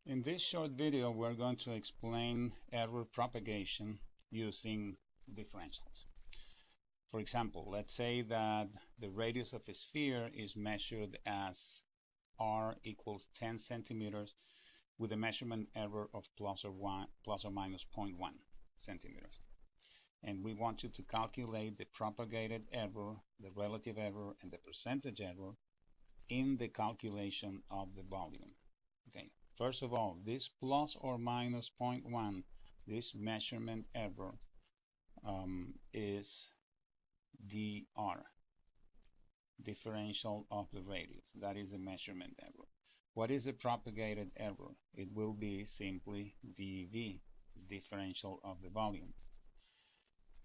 In this short video, we're going to explain error propagation using differentials. For example, let's say that the radius of a sphere is measured as r equals 10 centimeters with a measurement error of plus or minus 0.1 centimeters. And we want you to calculate the propagated error, the relative error, and the percentage error in the calculation of the volume. Okay. First of all, this plus or minus 0.1, this measurement error is dr, differential of the radius. That is the measurement error. What is the propagated error? It will be simply dv, differential of the volume.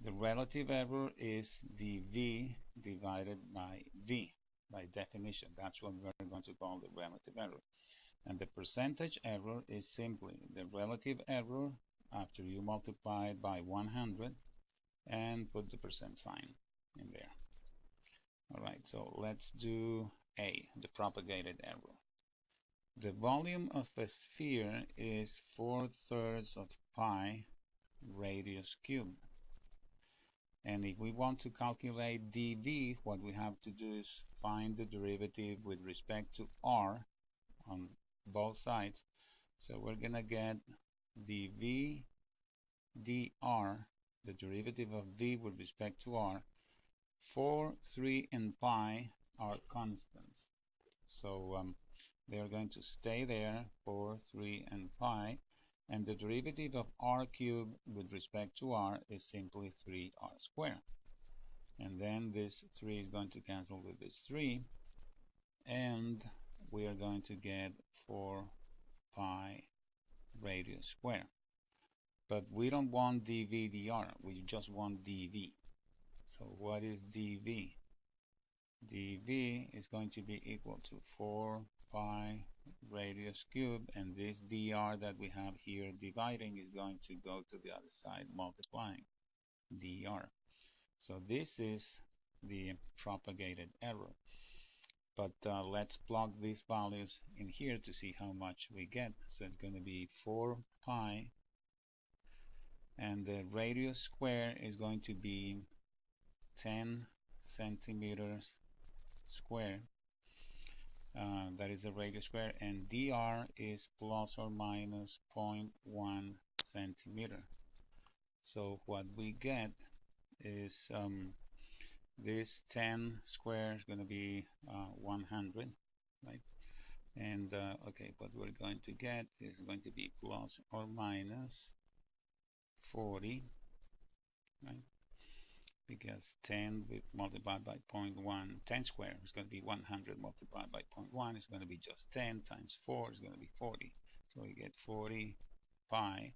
The relative error is dv divided by v, by definition. That's what we're going to call the relative error. And the percentage error is simply the relative error after you multiply it by 100 and put the percent sign in there. All right, so let's do A, the propagated error. The volume of a sphere is 4/3 of pi radius cubed. And if we want to calculate dv, what we have to do is find the derivative with respect to r on both sides. So we're gonna get dv dr, the derivative of v with respect to r. 4, 3, and pi are constants, so they're going to stay there, 4, 3, and pi, and the derivative of r cubed with respect to r is simply 3r squared. And then this 3 is going to cancel with this 3, and we are going to get 4 pi radius squared. But we don't want dv dr, we just want dv. So what is dv? dv is going to be equal to 4 pi radius cubed, and this dr that we have here dividing is going to go to the other side multiplying dr. So this is the propagated error. But let's plug these values in here to see how much we get. So it's going to be 4 pi, and the radius square is going to be 10 centimeters squared. That is the radius square, and dr is plus or minus 0.1 centimeter. So what we get is this 10 square is going to be 100, right? And okay, what we're going to get is going to be plus or minus 40, right? Because 10 multiplied by 0.1, 10 squared is going to be 100 multiplied by 0.1 is going to be just 10 times 4 is going to be 40. So we get 40 pi,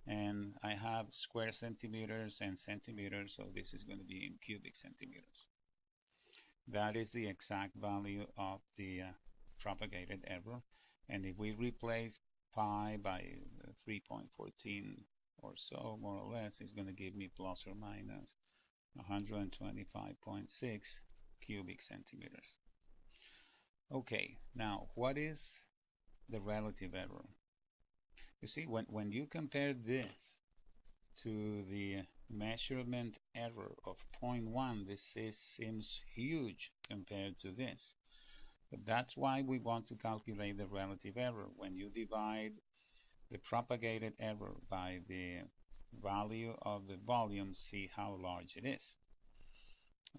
and I have square centimeters and centimeters, so this is going to be in cubic centimeters. That is the exact value of the propagated error. And if we replace pi by 3.14 or so, more or less, it's going to give me plus or minus 125.6 cubic centimeters. Okay, now what is the relative error? You see, when you compare this to the measurement error of 0.1, this seems huge compared to this. But that's why we want to calculate the relative error. When you divide the propagated error by the value of the volume, see how large it is.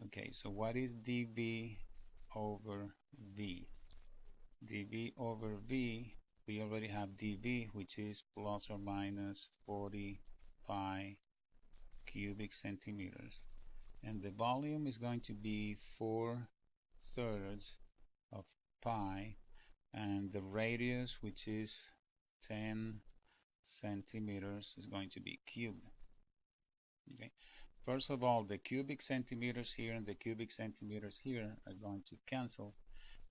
Okay, so what is dv over v? dv over v, we already have dv, which is plus or minus 40 pi cubic centimeters, and the volume is going to be 4/3 of pi, and the radius, which is 10 centimeters, is going to be cubed. Okay, first of all, the cubic centimeters here and the cubic centimeters here are going to cancel,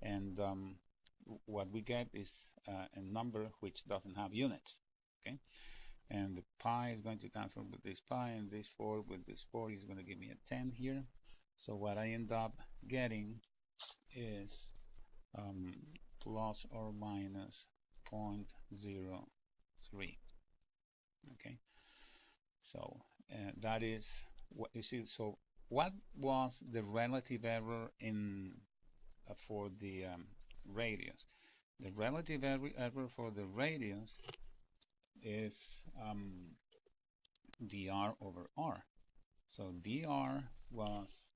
and what we get is a number which doesn't have units. Okay, and the pi is going to cancel with this pi, and this 4 with this 4 is going to give me a 10 here. So what I end up getting is plus or minus 0.03. Okay, so that is what you see. So what was the relative error in for the radius? The relative error for the radius is dr over r. So dr was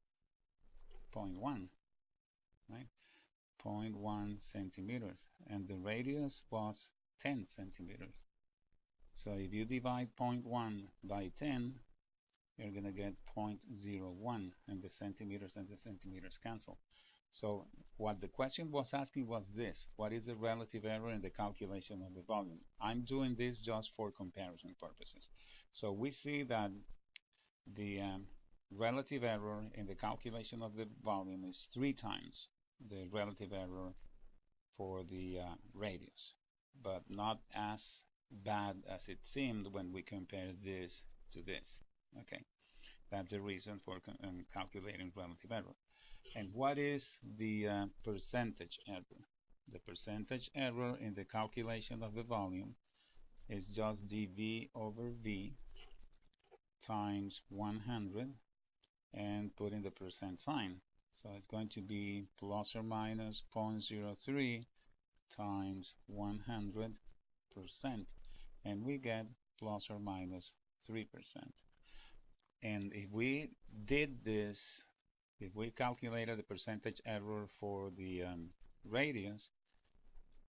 zero point 0.1, right? 0.1 centimeters, and the radius was 10 centimeters. So if you divide 0.1 by 10, you're going to get 0.01, and the centimeters cancel. So what the question was asking was this: what is the relative error in the calculation of the volume? I'm doing this just for comparison purposes. So we see that the relative error in the calculation of the volume is 3 times the relative error for the radius, but not as bad as it seemed when we compare this to this. Okay, that's the reason for calculating relative error. And what is the percentage error? The percentage error in the calculation of the volume is just dV over V times 100 and put in the percent sign. So it's going to be plus or minus 0.03 times 100%, and we get plus or minus 3%. And if we did this, if we calculated the percentage error for the radius,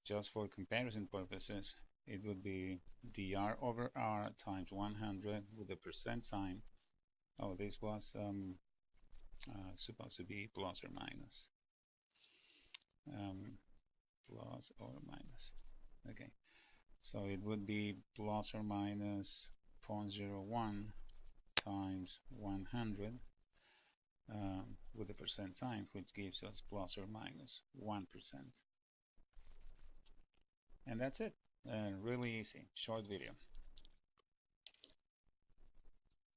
just for comparison purposes, it would be dr over r times 100 with the percent sign. Oh, this was supposed to be plus or minus. Plus or minus. Okay, so it would be plus or minus 0.01 times 100 with the percent sign, which gives us plus or minus 1%. And that's it. Really easy, short video.